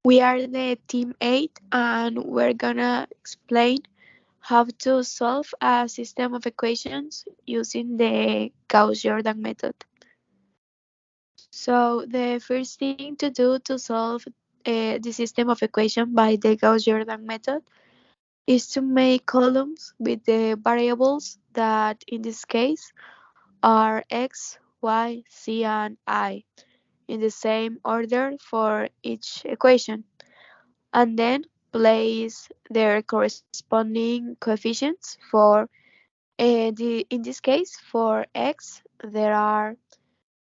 We are the team 8 and we're gonna explain how to solve a system of equations using the Gauss-Jordan method. So the first thing to do to solve the system of equation by the Gauss-Jordan method is to make columns with the variables that in this case are x, y, z, and I in the same order for each equation, and then place their corresponding coefficients for in this case for x there are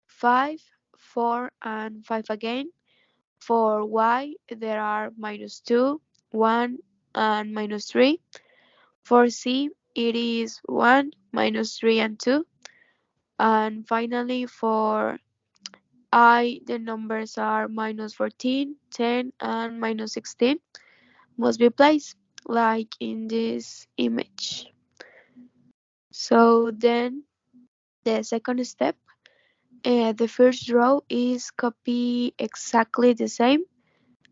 5, 4, and 5 again. For y there are -2, 1, and -3. For z it is 1, -3, and 2. And finally for I the numbers are -14, 10, and -16 must be placed like in this image. So then the second step, the first row is copy exactly the same.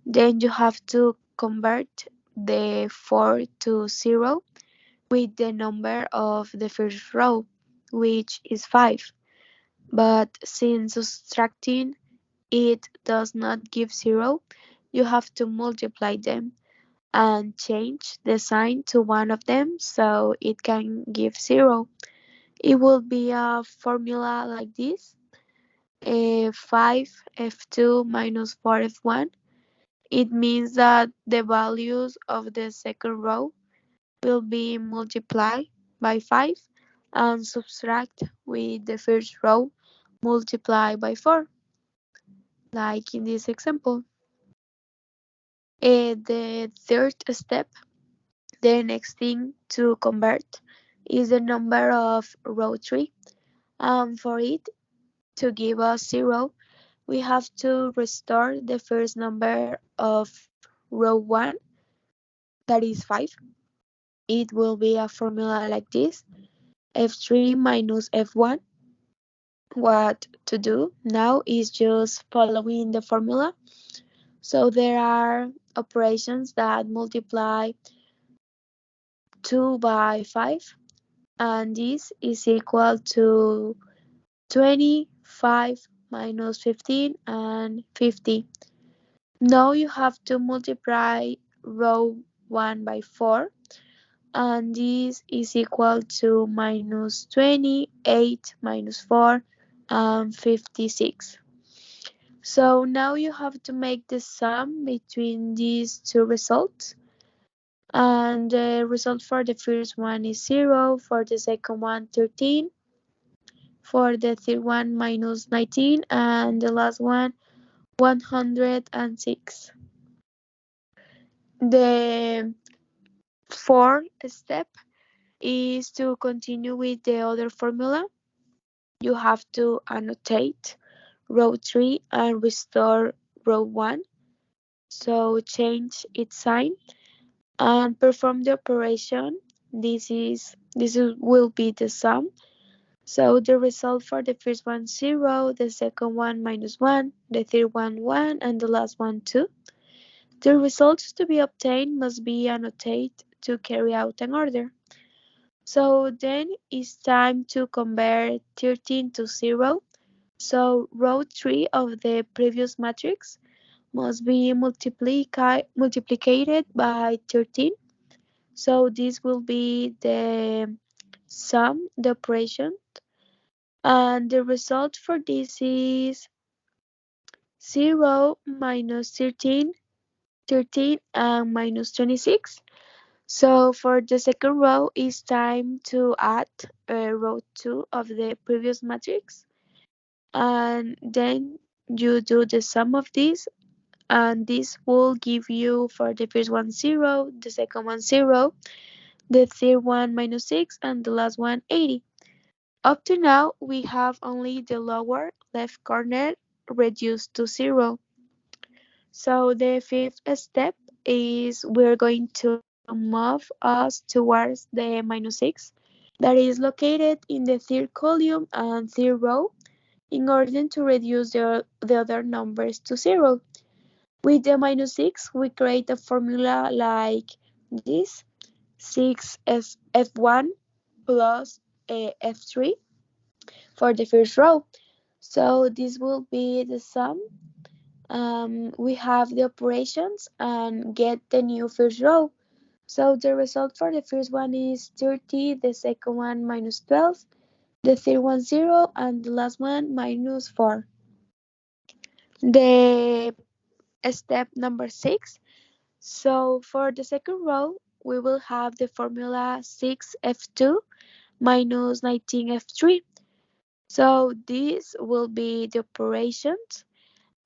Then you have to convert the 4 to 0 with the number of the first row, which is 5. But since subtracting it does not give 0, you have to multiply them and change the sign to one of them so it can give 0. It will be a formula like this: 5 f2 minus 4 f1. It means that the values of the second row will be multiplied by 5 and subtract with the first row multiplied by 4, like in this example. The third step, the next thing to convert is the number of row 3. For it to give us 0, we have to restore the first number of row 1, that is 5. It will be a formula like this: f3 minus f1. What to do now is just following the formula. So there are operations that multiply 2 by 5, and this is equal to 25 minus 15 and 50. Now you have to multiply row 1 by 4, and this is equal to minus 28 minus 4 and 56. So now you have to make the sum between these two results, and the result for the first one is 0, for the second one 13, for the third one minus 19, and the last one 106. The fourth step is to continue with the other formula. You have to annotate row 3 and restore row 1. So change its sign and perform the operation. This will be the sum. So the result for the first one 0, the second one -1, the third one 1, and the last one 2. The results to be obtained must be annotated to carry out an order. So then it's time to convert 13 to 0. So row 3 of the previous matrix must be multiplied by 13. So this will be the sum, the operation, and the result for this is 0 minus 13, 13 and minus 26. So for the second row, it's time to add row 2 of the previous matrix, and then you do the sum of this, and this will give you for the first one 0, the second one 0, the third one -6, and the last one 80. Up to now, we have only the lower left corner reduced to 0. So the fifth step is we're going to move us towards the -6 that is located in the third column and third row in order to reduce the other numbers to 0. With the minus 6, we create a formula like this: 6 is f1 plus f3 for the first row. So this will be the sum. We have the operations and get the new first row. So the result for the first one is 30, the second one minus 12, the third one 0, and the last one minus 4. The step number 6. So for the second row, we will have the formula 6f2 minus 19f3. So this will be the operations,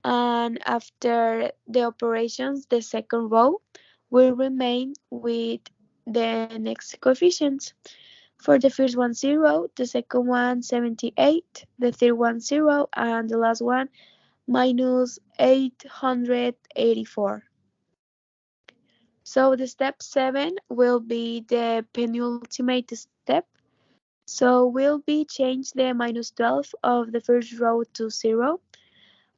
and after the operations, the second row will remain with the next coefficients. For the first one 0, the second one 78, the third one 0, and the last one minus 884. So the step 7 will be the penultimate step. So we'll be change the minus 12 of the first row to 0.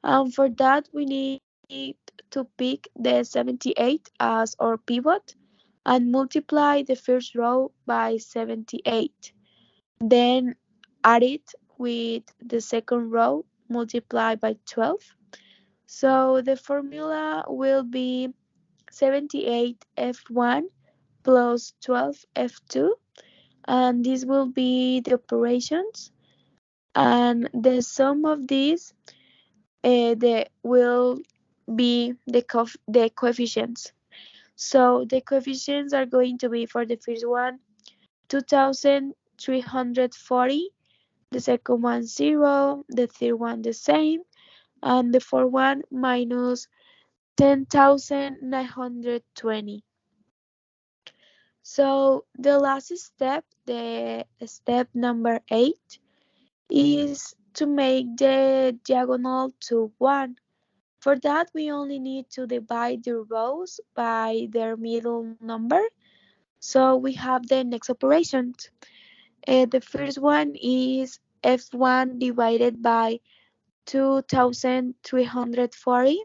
And for that we need to pick the 78 as our pivot and multiply the first row by 78. Then add it with the second row multiplied by 12. So the formula will be 78 f1 plus 12 f2, and this will be the operations, and the sum of these will be the coefficients. So the coefficients are going to be for the first one 2340, the second one 0, the third one the same, and the fourth one minus 10,920. So the last step, the step number 8, is to make the diagonal to 1. For that, we only need to divide the rows by their middle number. So we have the next operations. The first one is f1 divided by 2340.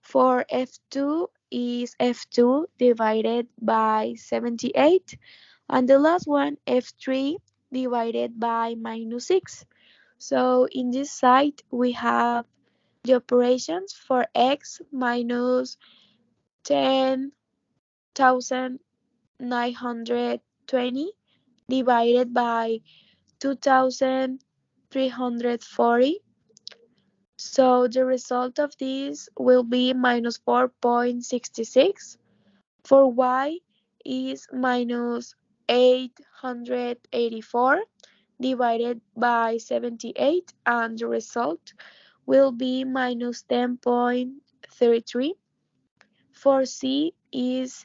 For f2 is f2 divided by 78. And the last one, f3 divided by minus 6. So in this side, we have the operations for x minus 10,920 divided by 2,340. So the result of this will be minus 4.66. For y is minus 884 divided by 78, and the result will be minus 10.33. For c is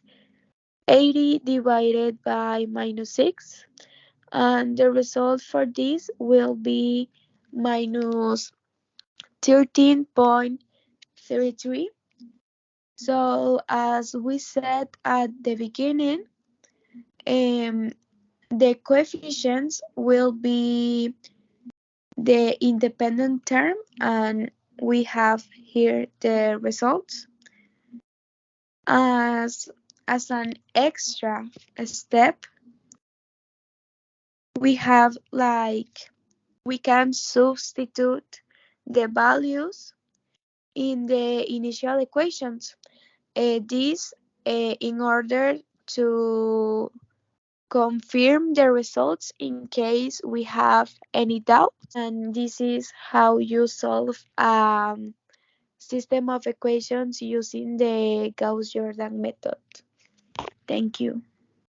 80 divided by minus 6, and the result for this will be minus 13.33. So as we said at the beginning, um, the coefficients will be the independent term, and we have here the results. As an extra step, we have like we can substitute the values in the initial equations. This in order to confirm the results in case we have any doubt. And this is how you solve a system of equations using the Gauss-Jordan method. Thank you.